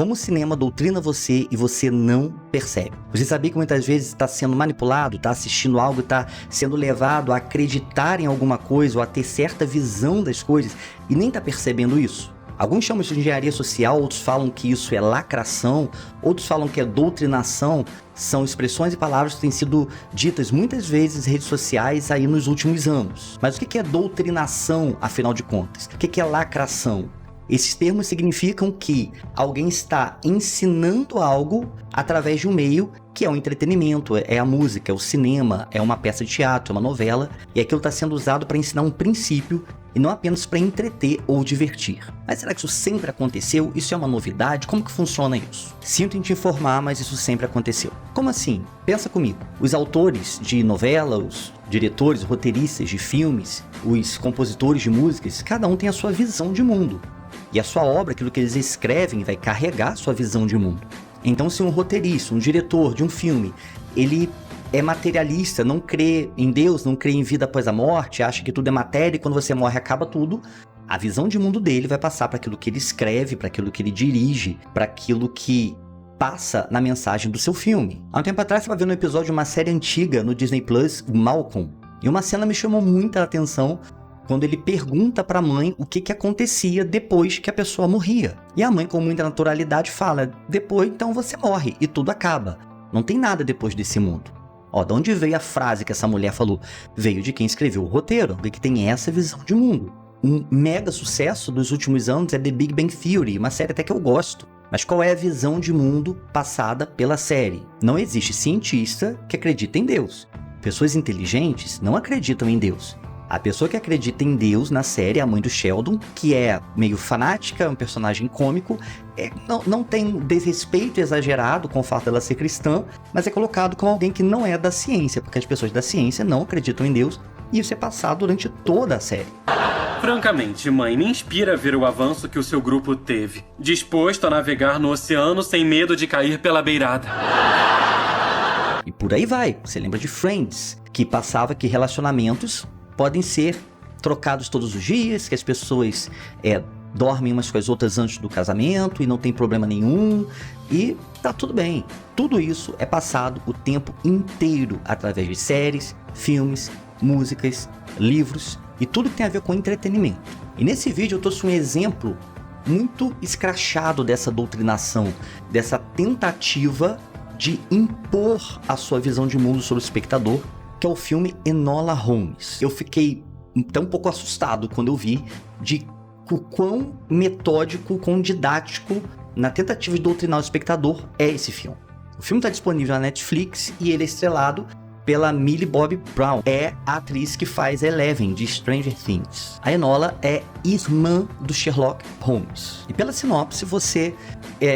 Como o cinema doutrina você e você não percebe. Você sabia que muitas vezes está sendo manipulado, está assistindo algo, está sendo levado a acreditar em alguma coisa ou a ter certa visão das coisas e nem está percebendo isso? Alguns chamam isso de engenharia social, outros falam que isso é lacração, outros falam que é doutrinação. São expressões e palavras que têm sido ditas muitas vezes em redes sociais aí nos últimos anos. Mas o que é doutrinação, afinal de contas? O que é lacração? Esses termos significam que alguém está ensinando algo através de um meio que é o entretenimento, é a música, é o cinema, é uma peça de teatro, é uma novela, e aquilo está sendo usado para ensinar um princípio e não apenas para entreter ou divertir. Mas será que isso sempre aconteceu? Isso é uma novidade? Como que funciona isso? Sinto em te informar, mas isso sempre aconteceu. Como assim? Pensa comigo. Os autores de novela, os diretores, roteiristas de filmes, os compositores de músicas, cada um tem a sua visão de mundo. E a sua obra, aquilo que eles escrevem, vai carregar a sua visão de mundo. Então, se um roteirista, um diretor de um filme, ele é materialista, não crê em Deus, não crê em vida após a morte, acha que tudo é matéria e quando você morre acaba tudo, a visão de mundo dele vai passar para aquilo que ele escreve, para aquilo que ele dirige, para aquilo que passa na mensagem do seu filme. Há um tempo atrás, eu estava vendo um episódio de uma série antiga no Disney Plus, o Malcolm, e uma cena me chamou muita atenção quando ele pergunta para a mãe o que acontecia depois que a pessoa morria. E a mãe, com muita naturalidade, fala: depois então você morre e tudo acaba. Não tem nada depois desse mundo. Ó, de onde veio a frase que essa mulher falou? Veio de quem escreveu o roteiro, que tem essa visão de mundo. Um mega sucesso dos últimos anos é The Big Bang Theory, uma série até que eu gosto. Mas qual é a visão de mundo passada pela série? Não existe cientista que acredita em Deus. Pessoas inteligentes não acreditam em Deus. A pessoa que acredita em Deus na série é a mãe do Sheldon, que é meio fanática, um personagem cômico, não tem desrespeito exagerado com o fato dela ser cristã, mas é colocado como alguém que não é da ciência, porque as pessoas da ciência não acreditam em Deus, e isso é passado durante toda a série. Francamente, mãe, me inspira a ver o avanço que o seu grupo teve, disposto a navegar no oceano sem medo de cair pela beirada. E por aí vai. Você lembra de Friends, que passava que relacionamentos podem ser trocados todos os dias, que as pessoas dormem umas com as outras antes do casamento e não tem problema nenhum, e tá tudo bem. Tudo isso é passado o tempo inteiro através de séries, filmes, músicas, livros e tudo que tem a ver com entretenimento. E nesse vídeo eu trouxe um exemplo muito escrachado dessa doutrinação, dessa tentativa de impor a sua visão de mundo sobre o espectador, que é o filme Enola Holmes. Eu fiquei até um pouco assustado quando eu vi de o quão metódico, quão didático na tentativa de doutrinar o espectador é esse filme. O filme está disponível na Netflix e ele é estrelado pela Millie Bobby Brown. É a atriz que faz Eleven de Stranger Things. A Enola é irmã do Sherlock Holmes. E pela sinopse você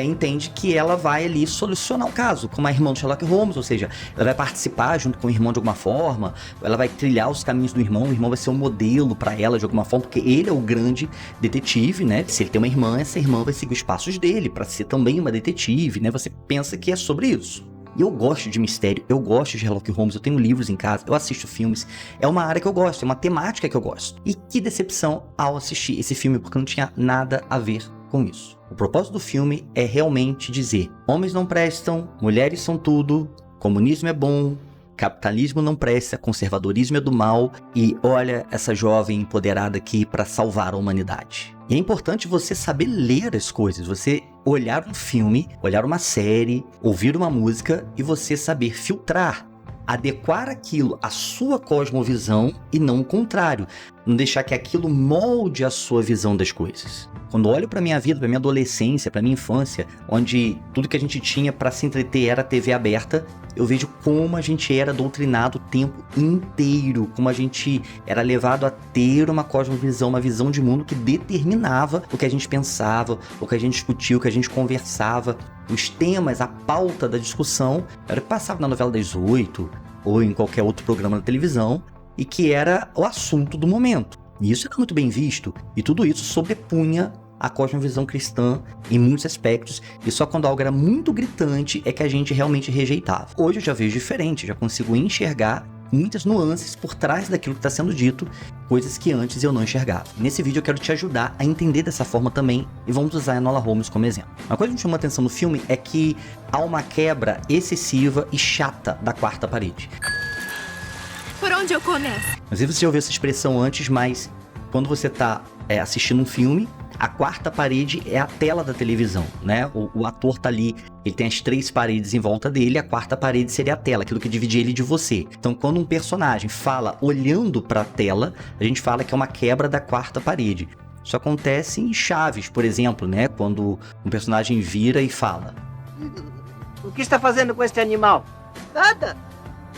entende que ela vai ali solucionar o caso, como a irmã do Sherlock Holmes, ou seja, ela vai participar junto com o irmão de alguma forma, ela vai trilhar os caminhos do irmão, o irmão vai ser um modelo para ela de alguma forma, porque ele é o grande detetive, né? Se ele tem uma irmã, essa irmã vai seguir os passos dele para ser também uma detetive, né? Você pensa que é sobre isso. E eu gosto de mistério, eu gosto de Sherlock Holmes, eu tenho livros em casa, eu assisto filmes, é uma área que eu gosto, é uma temática que eu gosto. E que decepção ao assistir esse filme, porque não tinha nada a ver com isso. O propósito do filme é realmente dizer: homens não prestam, mulheres são tudo, comunismo é bom, capitalismo não presta, conservadorismo é do mal, e olha essa jovem empoderada aqui para salvar a humanidade. E é importante você saber ler as coisas, você olhar um filme, olhar uma série, ouvir uma música e você saber filtrar, adequar aquilo à sua cosmovisão e não o contrário. Não deixar que aquilo molde a sua visão das coisas. Quando eu olho para minha vida, para minha adolescência, para minha infância, onde tudo que a gente tinha para se entreter era TV aberta, eu vejo como a gente era doutrinado o tempo inteiro, como a gente era levado a ter uma cosmovisão, uma visão de mundo que determinava o que a gente pensava, o que a gente discutia, o que a gente conversava. Os temas, a pauta da discussão, era o que passava na novela das 8 ou em qualquer outro programa na televisão, e que era o assunto do momento. E isso era muito bem visto, e tudo isso sobrepunha a cosmovisão cristã em muitos aspectos, e só quando algo era muito gritante é que a gente realmente rejeitava. Hoje eu já vejo diferente, já consigo enxergar muitas nuances por trás daquilo que está sendo dito, coisas que antes eu não enxergava. Nesse vídeo eu quero te ajudar a entender dessa forma também, e vamos usar a Enola Holmes como exemplo. Uma coisa que me chamou a atenção no filme é que há uma quebra excessiva e chata da quarta parede. Por onde eu começo? Não sei se você já ouviu essa expressão antes, mas quando você está assistindo um filme, a quarta parede é a tela da televisão, né? O ator tá ali, ele tem as 3 paredes em volta dele, a quarta parede seria a tela, aquilo que divide ele de você. Então, quando um personagem fala olhando para a tela, a gente fala que é uma quebra da quarta parede. Isso acontece em Chaves, por exemplo, né? Quando um personagem vira e fala: O que está fazendo com este animal? Nada.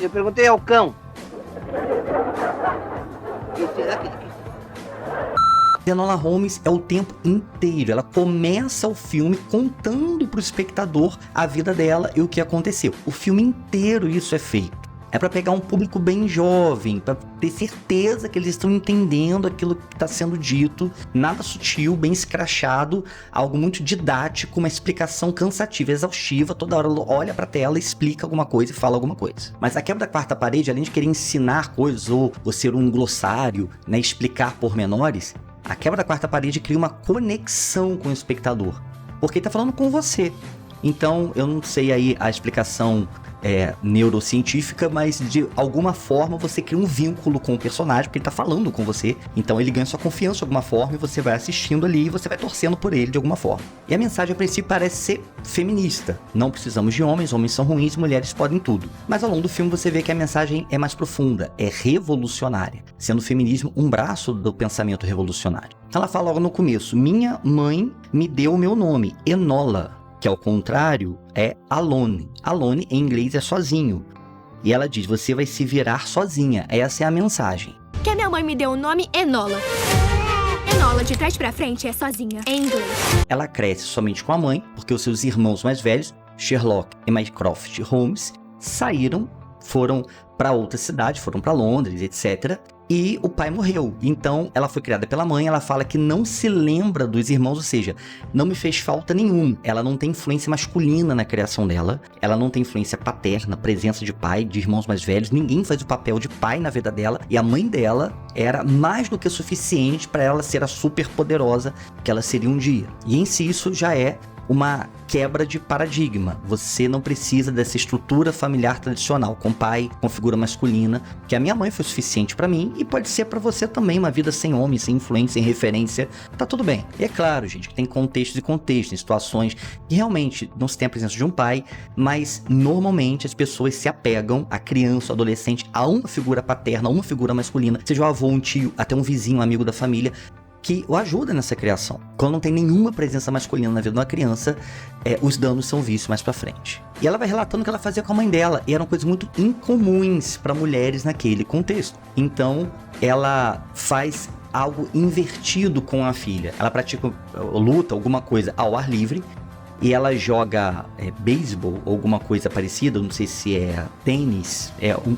Eu perguntei ao cão. Enola Holmes é o tempo inteiro, ela começa o filme contando pro espectador a vida dela e o que aconteceu. O filme inteiro isso é feito. É para pegar um público bem jovem, para ter certeza que eles estão entendendo aquilo que está sendo dito, nada sutil, bem escrachado, algo muito didático, uma explicação cansativa, exaustiva, toda hora olha para a tela, explica alguma coisa e fala alguma coisa. Mas a quebra da quarta parede, além de querer ensinar coisas ou ser um glossário, né, explicar pormenores, a quebra da quarta parede cria uma conexão com o espectador, porque ele está falando com você. Então, eu não sei aí a explicação neurocientífica, mas de alguma forma você cria um vínculo com o personagem, porque ele tá falando com você, então ele ganha sua confiança de alguma forma e você vai assistindo ali e você vai torcendo por ele de alguma forma. E a mensagem a princípio parece ser feminista, não precisamos de homens são ruins, mulheres podem tudo. Mas ao longo do filme você vê que a mensagem é mais profunda, é revolucionária, sendo o feminismo um braço do pensamento revolucionário. Ela fala logo no começo: minha mãe me deu o meu nome, Enola, que ao contrário é alone. Alone em inglês é sozinho. E ela diz: você vai se virar sozinha. Essa é a mensagem. Que a minha mãe me deu o nome Enola. Enola de trás pra frente é sozinha, em inglês. Ela cresce somente com a mãe, porque os seus irmãos mais velhos, Sherlock e Mycroft Holmes, foram para outra cidade, foram para Londres, etc. E o pai morreu. Então, ela foi criada pela mãe, ela fala que não se lembra dos irmãos, ou seja, não me fez falta nenhum. Ela não tem influência masculina na criação dela, ela não tem influência paterna, presença de pai, de irmãos mais velhos, ninguém faz o papel de pai na vida dela, e a mãe dela era mais do que suficiente para ela ser a super poderosa que ela seria um dia. E em si isso já é uma quebra de paradigma. Você não precisa dessa estrutura familiar tradicional, com pai, com figura masculina, que a minha mãe foi suficiente pra mim e pode ser pra você também, uma vida sem homem, sem influência, sem referência, tá tudo bem. E é claro, gente, que tem contextos e contextos, em situações que realmente não se tem a presença de um pai, mas normalmente as pessoas se apegam, a criança, o adolescente, a uma figura paterna, a uma figura masculina, seja um avô, um tio, até um vizinho, um amigo da família, que o ajuda nessa criação. Quando não tem nenhuma presença masculina na vida de uma criança, os danos são vistos mais pra frente. E ela vai relatando o que ela fazia com a mãe dela, e eram coisas muito incomuns para mulheres naquele contexto. Então, ela faz algo invertido com a filha. Ela pratica luta, alguma coisa ao ar livre, e ela joga beisebol ou alguma coisa parecida, não sei se é tênis,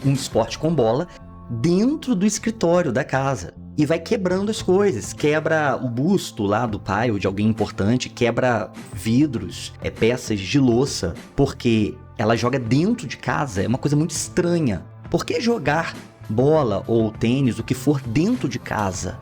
um esporte com bola, dentro do escritório da casa. E vai quebrando as coisas, quebra o busto lá do pai ou de alguém importante, quebra vidros, peças de louça, porque ela joga dentro de casa, é uma coisa muito estranha. Por que jogar bola ou tênis, o que for, dentro de casa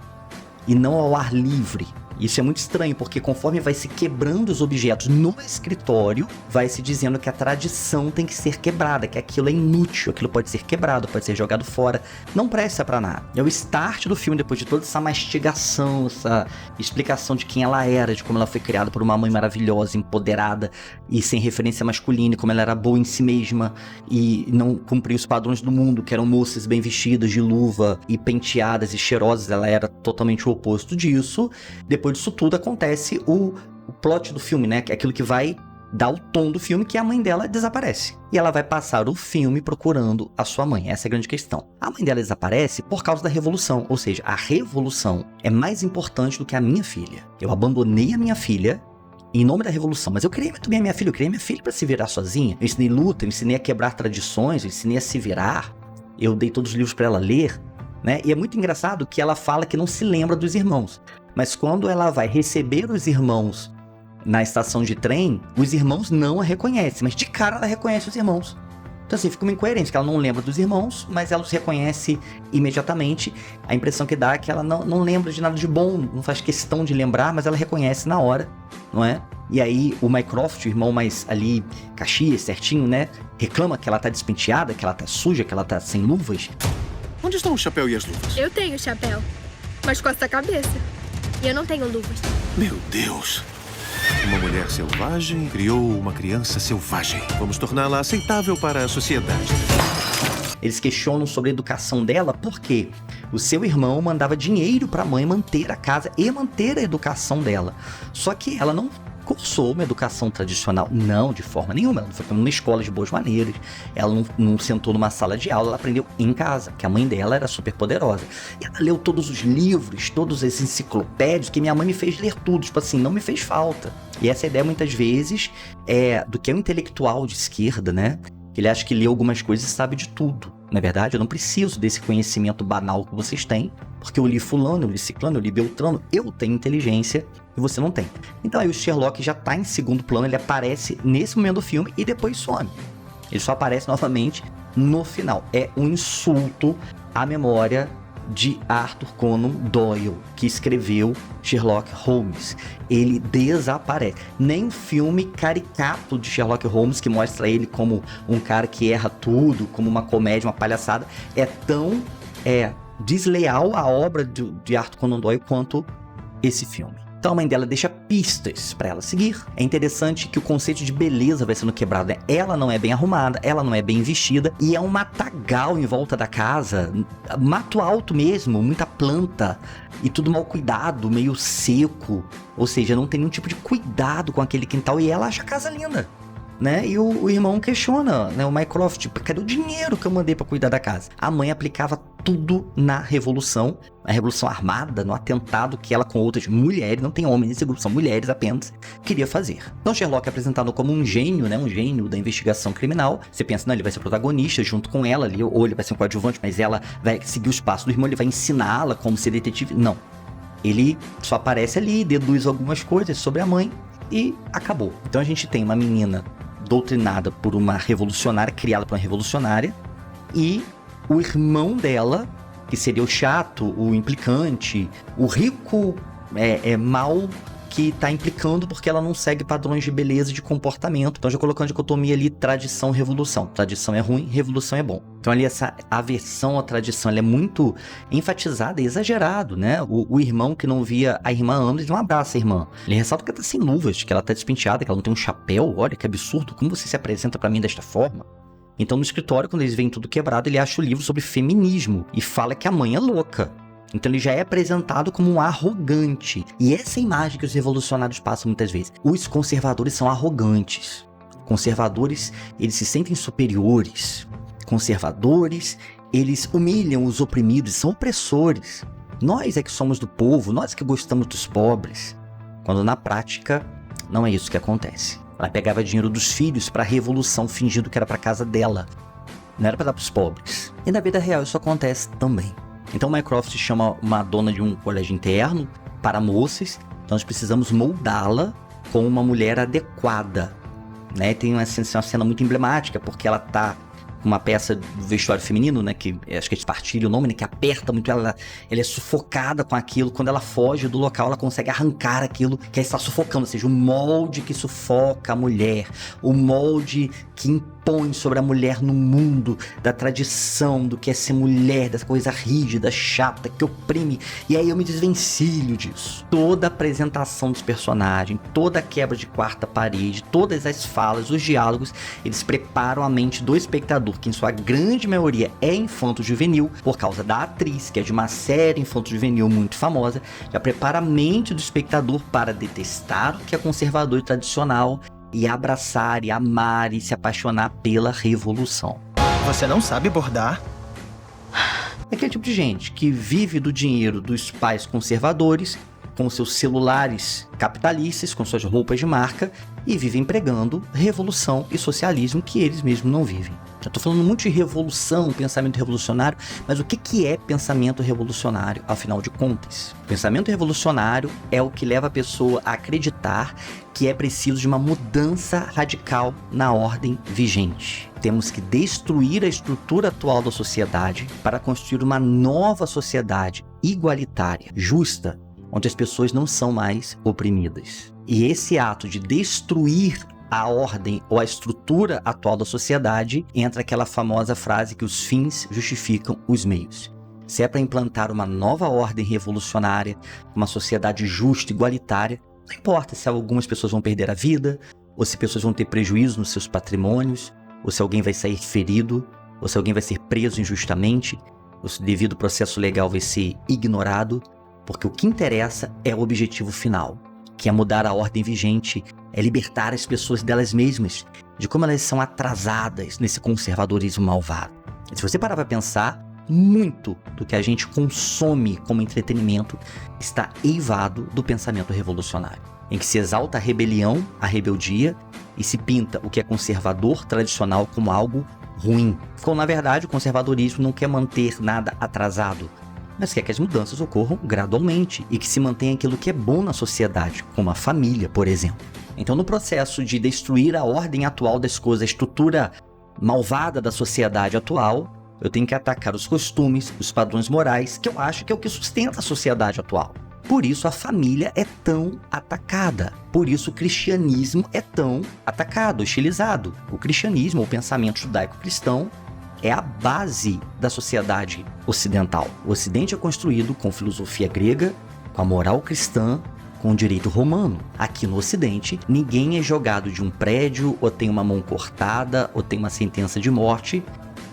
e não ao ar livre? Isso é muito estranho, porque conforme vai se quebrando os objetos no escritório, vai se dizendo que a tradição tem que ser quebrada, que aquilo é inútil, aquilo pode ser quebrado, pode ser jogado fora, não presta pra nada. É o start do filme, depois de toda essa mastigação, essa explicação de quem ela era, de como ela foi criada por uma mãe maravilhosa, empoderada e sem referência masculina, como ela era boa em si mesma e não cumpria os padrões do mundo, que eram moças bem vestidas, de luva e penteadas e cheirosas. Ela era totalmente o oposto disso. Depois disso tudo acontece o plot do filme, né? Que é aquilo que vai dar o tom do filme, que a mãe dela desaparece. E ela vai passar o filme procurando a sua mãe. Essa é a grande questão. A mãe dela desaparece por causa da revolução. Ou seja, a revolução é mais importante do que a minha filha. Eu abandonei a minha filha em nome da revolução, mas eu criei muito bem a minha filha. Eu criei minha filha para se virar sozinha. Eu ensinei luta, eu ensinei a quebrar tradições, eu ensinei a se virar. Eu dei todos os livros para ela ler, né? E é muito engraçado que ela fala que não se lembra dos irmãos. Mas quando ela vai receber os irmãos na estação de trem, os irmãos não a reconhecem. Mas de cara ela reconhece os irmãos. Então assim, fica uma incoerência, porque ela não lembra dos irmãos, mas ela os reconhece imediatamente. A impressão que dá é que ela não lembra de nada de bom, não faz questão de lembrar, mas ela reconhece na hora, não é? E aí o Mycroft, o irmão mais ali, Caxias, certinho, né? Reclama que ela tá despenteada, que ela tá suja, que ela tá sem luvas. Onde estão o chapéu e as luvas? Eu tenho chapéu, mas costa a cabeça. E eu não tenho luvas. Meu Deus. Uma mulher selvagem criou uma criança selvagem. Vamos torná-la aceitável para a sociedade. Eles questionam sobre a educação dela porque o seu irmão mandava dinheiro pra mãe manter a casa e manter a educação dela. Só que ela não cursou uma educação tradicional, não, de forma nenhuma. Ela não foi para uma escola de boas maneiras, ela não sentou numa sala de aula, ela aprendeu em casa, que a mãe dela era super poderosa. E ela leu todos os livros, todos esses enciclopédios, que minha mãe me fez ler tudo, tipo assim, não me fez falta. E essa ideia, muitas vezes, é do que é um intelectual de esquerda, né? Ele acha que lê algumas coisas e sabe de tudo. Na verdade, eu não preciso desse conhecimento banal que vocês têm, porque eu li fulano, eu li ciclano, eu li beltrano, eu tenho inteligência e você não tem. Então aí o Sherlock já tá em segundo plano, ele aparece nesse momento do filme e depois some. Ele só aparece novamente no final. É um insulto à memória de Arthur Conan Doyle, que escreveu Sherlock Holmes. Ele desaparece. Nem um filme caricato de Sherlock Holmes, que mostra ele como um cara que erra tudo, como uma comédia, uma palhaçada, é tão desleal à obra de Arthur Conan Doyle quanto esse filme. Então a mãe dela deixa pistas para ela seguir. É interessante que o conceito de beleza vai sendo quebrado, né? Ela não é bem arrumada, ela não é bem vestida e é um matagal em volta da casa, mato alto mesmo, muita planta e tudo mal cuidado, meio seco. Ou seja, não tem nenhum tipo de cuidado com aquele quintal e ela acha a casa linda, né? E o irmão questiona, né? O Mycroft, tipo, cadê o dinheiro que eu mandei pra cuidar da casa? A mãe aplicava tudo na Revolução, a Revolução Armada, no atentado que ela com outras mulheres, não tem homens nesse grupo, são mulheres apenas, queria fazer. Então Sherlock é apresentado como um gênio, né? Um gênio da investigação criminal. Você pensa, não, ele vai ser protagonista junto com ela ali, ou ele vai ser um coadjuvante, mas ela vai seguir os passos do irmão, ele vai ensiná-la como ser detetive. Não. Ele só aparece ali, deduz algumas coisas sobre a mãe e acabou. Então a gente tem uma menina doutrinada por uma revolucionária, criada por uma revolucionária, e o irmão dela, que seria o chato, o implicante, o rico mal que tá implicando porque ela não segue padrões de beleza e de comportamento. Então já colocando a dicotomia ali, tradição, revolução. Tradição é ruim, revolução é bom. Então ali essa aversão à tradição, ela é muito enfatizada e exagerado, né? O irmão que não via a irmã anos, ele não abraça a irmã. Ele ressalta que ela tá sem luvas, que ela tá despenteada, que ela não tem um chapéu. Olha que absurdo, como você se apresenta pra mim desta forma? Então no escritório, quando eles veem tudo quebrado, ele acha o livro sobre feminismo e fala que a mãe é louca. Então ele já é apresentado como um arrogante. E essa imagem que os revolucionários passam muitas vezes. Os conservadores são arrogantes. Conservadores, eles se sentem superiores. Conservadores, eles humilham os oprimidos, são opressores. Nós é que somos do povo, nós que gostamos dos pobres. Quando na prática, não é isso que acontece. Ela pegava dinheiro dos filhos para a revolução, fingindo que era para casa dela. Não era para dar para os pobres. E na vida real isso acontece também. Então Mycroft chama uma dona de um colégio interno para moças. Então nós precisamos moldá-la como uma mulher adequada, né? Tem uma cena muito emblemática, porque ela tá com uma peça do vestuário feminino, né? Que acho que é Espartilho o nome, né? Que aperta muito ela é sufocada com aquilo. Quando ela foge do local, ela consegue arrancar aquilo que ela está sufocando. Ou seja, o molde que sufoca a mulher, o molde que impõe sobre a mulher no mundo, da tradição, do que é ser mulher, dessa coisa rígida, chata, que oprime. E aí eu me desvencilho disso. Toda a apresentação dos personagens, toda a quebra de quarta parede, todas as falas, os diálogos, eles preparam a mente do espectador, que em sua grande maioria é infanto-juvenil, por causa da atriz, que é de uma série infanto-juvenil muito famosa, já prepara a mente do espectador para detestar o que é conservador e tradicional, e abraçar, e amar, e se apaixonar pela revolução. Você não sabe bordar? É aquele tipo de gente que vive do dinheiro dos pais conservadores, com seus celulares capitalistas, com suas roupas de marca, e vive empregando revolução e socialismo que eles mesmos não vivem. Eu tô falando muito de revolução, pensamento revolucionário, mas o que é pensamento revolucionário, afinal de contas? Pensamento revolucionário é o que leva a pessoa a acreditar que é preciso de uma mudança radical na ordem vigente. Temos que destruir a estrutura atual da sociedade para construir uma nova sociedade igualitária, justa, onde as pessoas não são mais oprimidas. E esse ato de destruir a ordem ou a estrutura atual da sociedade, entra aquela famosa frase que os fins justificam os meios. Se é para implantar uma nova ordem revolucionária, uma sociedade justa, igualitária, não importa se algumas pessoas vão perder a vida, ou se pessoas vão ter prejuízo nos seus patrimônios, ou se alguém vai sair ferido, ou se alguém vai ser preso injustamente, ou se devido ao processo legal vai ser ignorado, porque o que interessa é o objetivo final, que é mudar a ordem vigente, é libertar as pessoas delas mesmas, de como elas são atrasadas nesse conservadorismo malvado. E se você parar para pensar, muito do que a gente consome como entretenimento está eivado do pensamento revolucionário, em que se exalta a rebelião, a rebeldia, e se pinta o que é conservador, tradicional, como algo ruim. Então, na verdade, o conservadorismo não quer manter nada atrasado, mas quer que as mudanças ocorram gradualmente e que se mantenha aquilo que é bom na sociedade, como a família, por exemplo. Então, no processo de destruir a ordem atual das coisas, a estrutura malvada da sociedade atual, eu tenho que atacar os costumes, os padrões morais, que eu acho que é o que sustenta a sociedade atual. Por isso a família é tão atacada. Por isso o cristianismo é tão atacado, hostilizado. O cristianismo, o pensamento judaico-cristão, é a base da sociedade ocidental. O Ocidente é construído com filosofia grega, com a moral cristã, com o direito romano. Aqui no Ocidente, ninguém é jogado de um prédio, ou tem uma mão cortada, ou tem uma sentença de morte,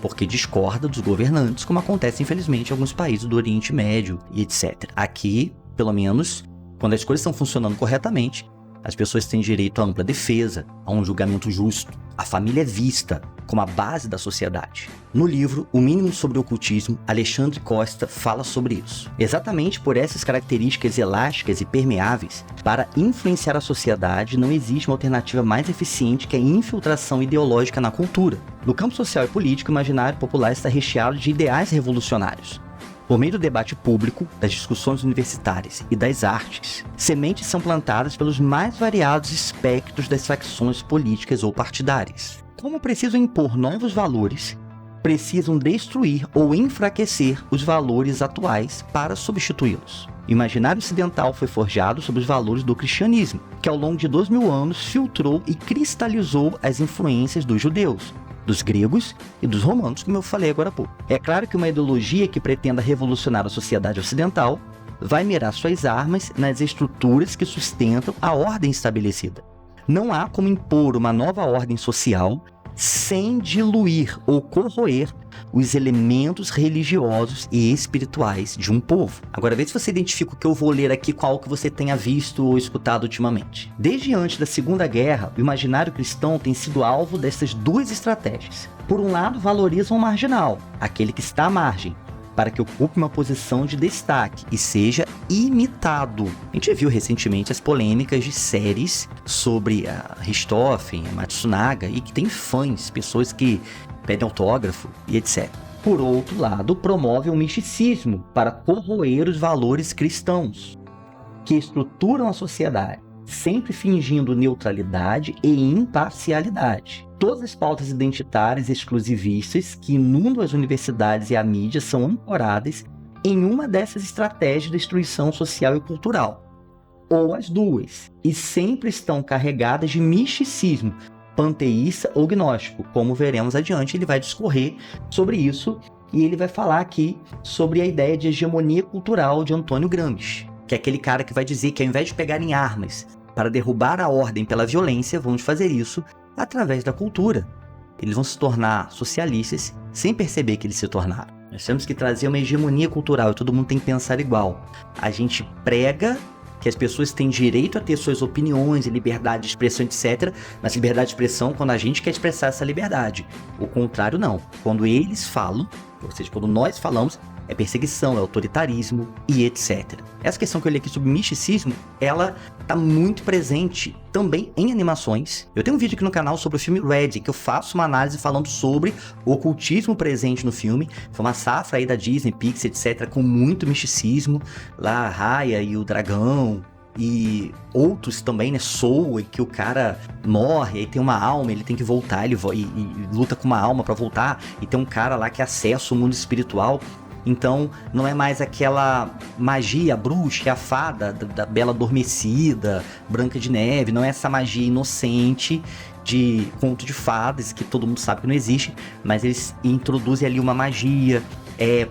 porque discorda dos governantes, como acontece infelizmente em alguns países do Oriente Médio e etc. Aqui, pelo menos, quando as coisas estão funcionando corretamente, as pessoas têm direito à ampla defesa, a um julgamento justo. A família é vista como a base da sociedade. No livro O Mínimo sobre o Ocultismo, Alexandre Costa fala sobre isso. Exatamente por essas características elásticas e permeáveis, para influenciar a sociedade, não existe uma alternativa mais eficiente que a infiltração ideológica na cultura. No campo social e político, o imaginário popular está recheado de ideais revolucionários. Por meio do debate público, das discussões universitárias e das artes, sementes são plantadas pelos mais variados espectros das facções políticas ou partidárias. Como precisam impor novos valores, precisam destruir ou enfraquecer os valores atuais para substituí-los. O imaginário ocidental foi forjado sob os valores do cristianismo, que ao longo de 2000 anos filtrou e cristalizou as influências dos judeus, dos gregos e dos romanos, como eu falei agora há pouco. É claro que uma ideologia que pretenda revolucionar a sociedade ocidental vai mirar suas armas nas estruturas que sustentam a ordem estabelecida. Não há como impor uma nova ordem social sem diluir ou corroer os elementos religiosos e espirituais de um povo. Agora, vê se você identifica o que eu vou ler aqui com algo que você tenha visto ou escutado ultimamente. Desde antes da Segunda Guerra, o imaginário cristão tem sido alvo dessas duas estratégias. Por um lado, valorizam o marginal, aquele que está à margem, para que ocupe uma posição de destaque e seja imitado. A gente viu recentemente as polêmicas de séries sobre a Richthofen, a Matsunaga, e que tem fãs, pessoas que pedem autógrafo e etc. Por outro lado, promove o misticismo para corroer os valores cristãos, que estruturam a sociedade, sempre fingindo neutralidade e imparcialidade. Todas as pautas identitárias exclusivistas que inundam as universidades e a mídia são ancoradas em uma dessas estratégias de destruição social e cultural, ou as duas, e sempre estão carregadas de misticismo, panteísta ou gnóstico. Como veremos adiante, ele vai discorrer sobre isso e ele vai falar aqui sobre a ideia de hegemonia cultural de Antônio Gramsci, que é aquele cara que vai dizer que ao invés de pegarem armas para derrubar a ordem pela violência, vamos fazer isso através da cultura. Eles vão se tornar socialistas sem perceber que eles se tornaram. Nós temos que trazer uma hegemonia cultural e todo mundo tem que pensar igual. A gente prega que as pessoas têm direito a ter suas opiniões, liberdade de expressão, etc. Mas liberdade de expressão quando a gente quer expressar essa liberdade. O contrário não. Quando eles falam, ou seja, quando nós falamos, é perseguição, é autoritarismo e etc. Essa questão que eu li aqui sobre misticismo, ela está muito presente também em animações. Eu tenho um vídeo aqui no canal sobre o filme Red, que eu faço uma análise falando sobre o ocultismo presente no filme. Foi uma safra aí da Disney, Pixar, etc., com muito misticismo. Lá a Raya e o dragão, e outros também, né? Soul, que o cara morre, aí tem uma alma, ele tem que voltar, e luta com uma alma pra voltar, e tem um cara lá que acessa o mundo espiritual. Então, não é mais aquela magia, a bruxa, a fada da Bela Adormecida, Branca de Neve, não é essa magia inocente de conto de fadas, que todo mundo sabe que não existe, mas eles introduzem ali uma magia,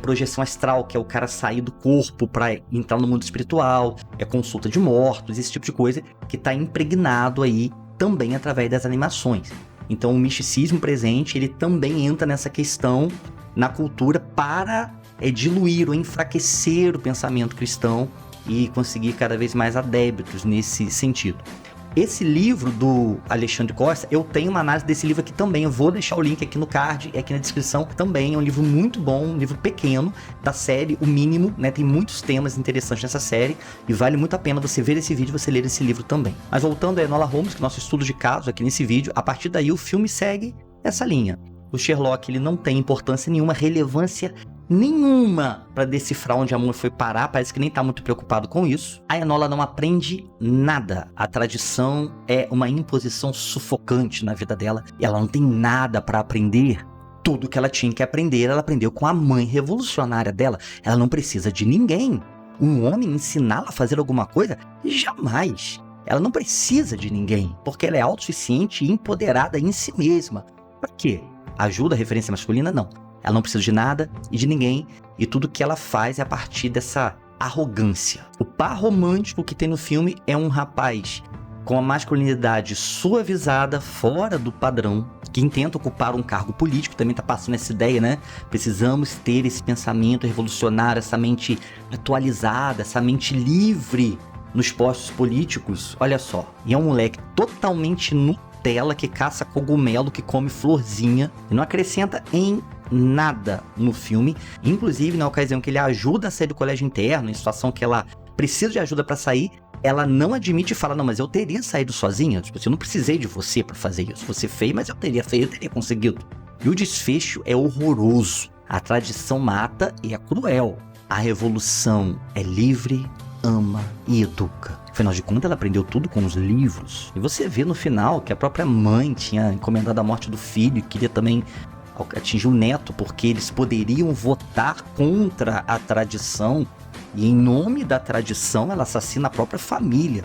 projeção astral, que é o cara sair do corpo para entrar no mundo espiritual, consulta de mortos, esse tipo de coisa, que está impregnado aí também através das animações. Então, o misticismo presente, ele também entra nessa questão na cultura para diluir ou enfraquecer o pensamento cristão e conseguir cada vez mais adeptos nesse sentido. Esse livro do Alexandre Costa, eu tenho uma análise desse livro aqui também, eu vou deixar o link aqui no card e aqui na descrição também, é um livro muito bom, um livro pequeno, da série O Mínimo, né, tem muitos temas interessantes nessa série, e vale muito a pena você ver esse vídeo e você ler esse livro também. Mas voltando a Enola Holmes, que é o nosso estudo de caso aqui nesse vídeo, a partir daí o filme segue essa linha. O Sherlock, ele não tem importância nenhuma, relevância nenhuma para decifrar onde a mãe foi parar, parece que nem tá muito preocupado com isso. A Enola não aprende nada, a tradição é uma imposição sufocante na vida dela, e ela não tem nada para aprender. Tudo que ela tinha que aprender, ela aprendeu com a mãe revolucionária dela, ela não precisa de ninguém. Um homem ensiná-la a fazer alguma coisa? Jamais. Ela não precisa de ninguém, porque ela é autossuficiente e empoderada em si mesma. Pra quê? Ajuda, referência masculina? Não. Ela não precisa de nada e de ninguém, e tudo que ela faz é a partir dessa arrogância. O par romântico que tem no filme é um rapaz com a masculinidade suavizada, fora do padrão, que tenta ocupar um cargo político, também tá passando essa ideia, né? Precisamos ter esse pensamento revolucionário, essa mente atualizada, essa mente livre nos postos políticos. Olha só, e é um moleque totalmente Nutella, que caça cogumelo, que come florzinha, e não acrescenta em nada no filme. Inclusive, na ocasião que ele ajuda a sair do colégio interno, em situação que ela precisa de ajuda pra sair, ela não admite e fala, não, mas eu teria saído sozinha, tipo, eu não precisei de você pra fazer isso, você fez, mas eu teria conseguido. E o desfecho é horroroso. A tradição mata e é cruel. A revolução é livre, ama e educa. Afinal de contas, ela aprendeu tudo com os livros. E você vê no final que a própria mãe tinha encomendado a morte do filho e queria também atingir o neto, porque eles poderiam votar contra a tradição, e em nome da tradição ela assassina a própria família,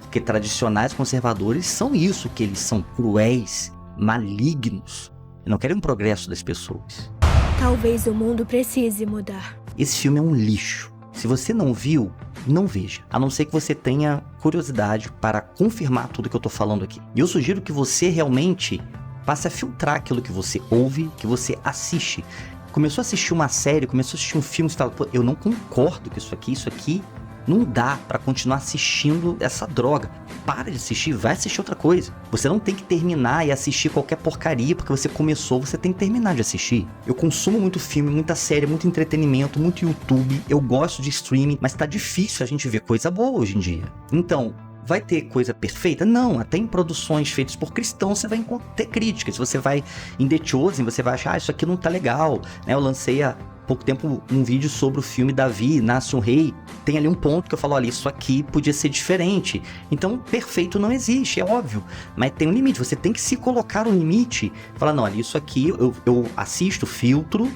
porque tradicionais conservadores são isso, que eles são cruéis, malignos, e não querem o progresso das pessoas. Talvez o mundo precise mudar. Esse filme é um lixo. Se você não viu, não veja, a não ser que você tenha curiosidade para confirmar tudo que eu tô falando aqui. E eu sugiro que você realmente passe a filtrar aquilo que você ouve, que você assiste. Começou a assistir uma série, começou a assistir um filme, você fala, pô, eu não concordo com isso aqui não dá pra continuar assistindo essa droga. Para de assistir, vai assistir outra coisa. Você não tem que terminar e assistir qualquer porcaria, porque você começou, você tem que terminar de assistir. Eu consumo muito filme, muita série, muito entretenimento, muito YouTube, eu gosto de streaming, mas tá difícil a gente ver coisa boa hoje em dia. Então, vai ter coisa perfeita? Não, até em produções feitas por cristãos você vai ter críticas. Você vai em The Chosen, você vai achar, isso aqui não tá legal, né? Eu lancei há pouco tempo um vídeo sobre o filme Davi, Nasce um Rei. Tem ali um ponto que eu falo, olha, isso aqui podia ser diferente. Então, perfeito não existe, é óbvio. Mas tem um limite, você tem que se colocar um limite. Falar, não, olha, isso aqui eu assisto, filtro,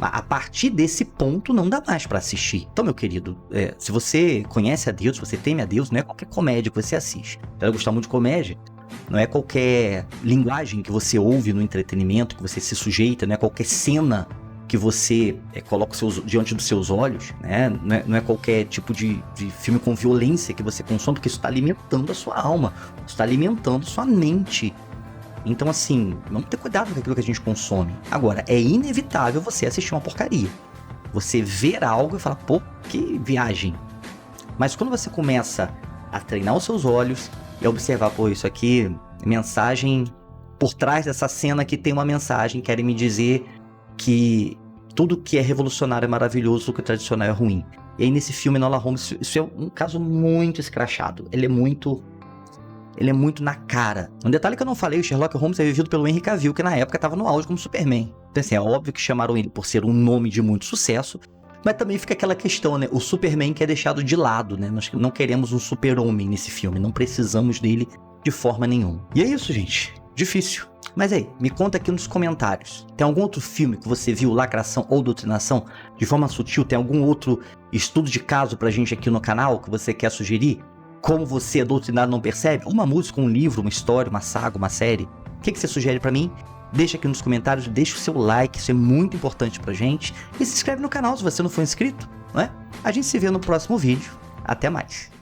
a partir desse ponto não dá mais pra assistir. Então, meu querido, se você conhece a Deus, se você teme a Deus, não é qualquer comédia que você assiste. Você vai gostar muito de comédia, não é qualquer linguagem que você ouve no entretenimento, que você se sujeita, não é qualquer cena que você coloca diante dos seus olhos, né? Não é qualquer tipo de filme com violência que você consome, porque isso está alimentando a sua alma, está alimentando a sua mente. Então, assim, vamos ter cuidado com aquilo que a gente consome. Agora, é inevitável você assistir uma porcaria. Você ver algo e falar, pô, que viagem. Mas quando você começa a treinar os seus olhos e a observar, pô, isso aqui, mensagem, por trás dessa cena aqui tem uma mensagem, querem me dizer que tudo que é revolucionário é maravilhoso, o que é tradicional é ruim. E aí, nesse filme, Enola Holmes, isso é um caso muito escrachado. Ele é muito na cara. Um detalhe que eu não falei, o Sherlock Holmes é vivido pelo Henry Cavill, que na época estava no auge como Superman. Então, assim, é óbvio que chamaram ele por ser um nome de muito sucesso, Mas também fica aquela questão, né? O Superman que é deixado de lado, né? Nós não queremos um super-homem nesse filme, não precisamos dele de forma nenhuma. E é isso, gente. Difícil. Mas aí, me conta aqui nos comentários. Tem algum outro filme que você viu, lacração ou doutrinação, de forma sutil? Tem algum outro estudo de caso pra gente aqui no canal que você quer sugerir? Como você é doutrinado não percebe? Uma música, um livro, uma história, uma saga, uma série? O que você sugere pra mim? Deixa aqui nos comentários, deixa o seu like, isso é muito importante pra gente. E se inscreve no canal se você não for inscrito, não é? A gente se vê no próximo vídeo. Até mais.